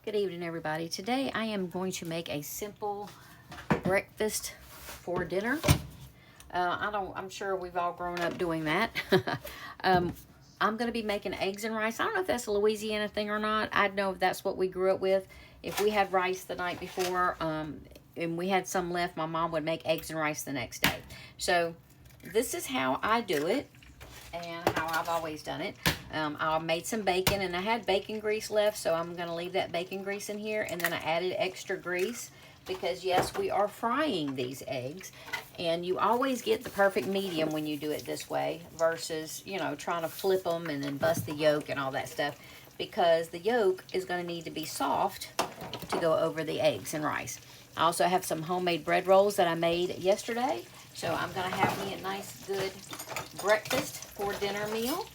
Good evening, everybody. Today I am going to make a simple breakfast for dinner. I'm sure we've all grown up doing that. I'm going to be making eggs and rice. I don't know if that's a Louisiana thing or not. I know if that's what we grew up with. If we had rice the night before and we had some left, my mom would make eggs and rice the next day. So this is how I do it and how I've always done it. I made some bacon and I had bacon grease left, so I'm going to leave that bacon grease in here, and then I added extra grease because yes, we are frying these eggs, and you always get the perfect medium when you do it this way versus, you know, trying to flip them and then bust the yolk and all that stuff, because the yolk is going to need to be soft to go over the eggs and rice. I also have some homemade bread rolls that I made yesterday, so I'm going to have me a nice good breakfast for dinner meal.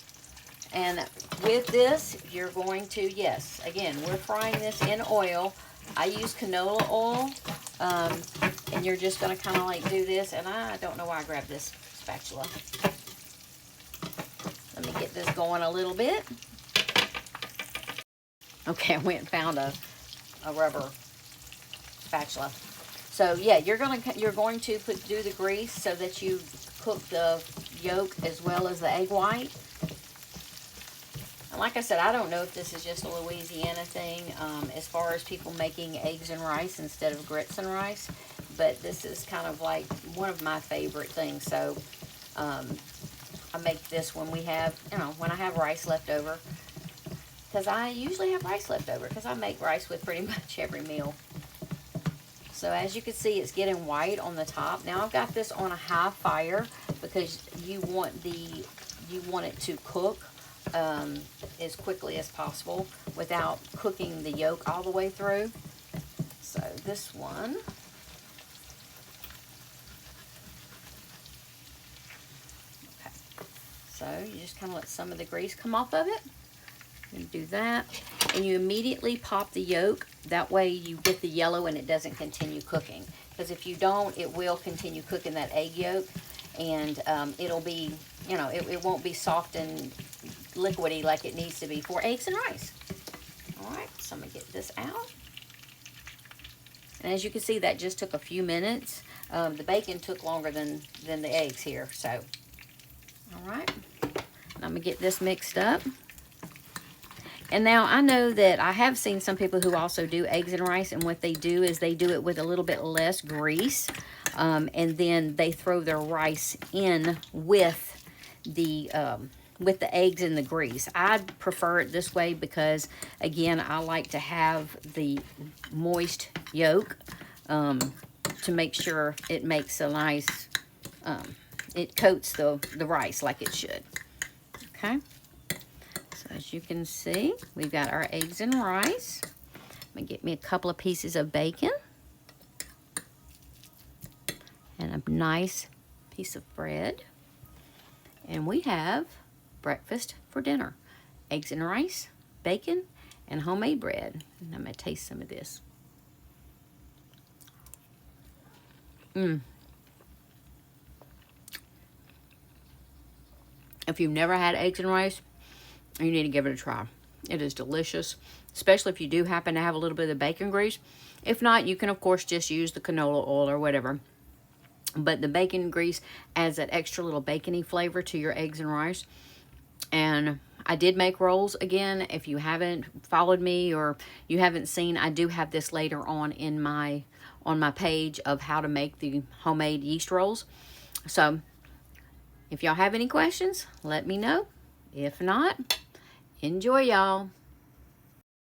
And with this, you're going to, yes, again, we're frying this in oil. I use canola oil, and you're just going to kind of like do this. And I don't know why I grabbed this spatula. Let me get this going a little bit. Okay, I went and found a rubber spatula. So yeah, you're going to do the grease so that you cook the yolk as well as the egg white. And like I said, I don't know if this is just a Louisiana thing as far as people making eggs and rice instead of grits and rice, but this is kind of like one of my favorite things. So I make this when we have, when I have rice left over, because I usually have rice left over because I make rice with pretty much every meal. So as you can see, it's getting white on the top. Now I've got this on a high fire because you want it to cook as quickly as possible without cooking the yolk all the way through. So this one, okay. So you just kind of let some of the grease come off of it. You do that, and you immediately pop the yolk. That way you get the yellow and it doesn't continue cooking. Because if you don't, it will continue cooking that egg yolk, and it'll be, it won't be soft and liquidy like it needs to be for eggs and rice. All right, so I'm gonna get this out. And as you can see, that just took a few minutes. The bacon took longer than the eggs here. So, all right, and I'm gonna get this mixed up. And now I know that I have seen some people who also do eggs and rice, and what they do is they do it with a little bit less grease, and then they throw their rice in with the eggs and the grease. I prefer it this way because, again, I like to have the moist yolk to make sure it makes a nice, it coats the rice like it should. Okay. So as you can see, we've got our eggs and rice. I'm going to get me a couple of pieces of bacon and a nice piece of bread. And we have breakfast for dinner. Eggs and rice, bacon, and homemade bread. And I'm going to taste some of this. If you've never had eggs and rice, you need to give it a try. It is delicious, especially if you do happen to have a little bit of bacon grease. If not, you can, of course, just use the canola oil or whatever. But the bacon grease adds that extra little bacony flavor to your eggs and rice. And I did make rolls again. If you haven't followed me or you haven't seen, I do have this later on my page of how to make the homemade yeast rolls. So if y'all have any questions, let me know. If not, enjoy, y'all.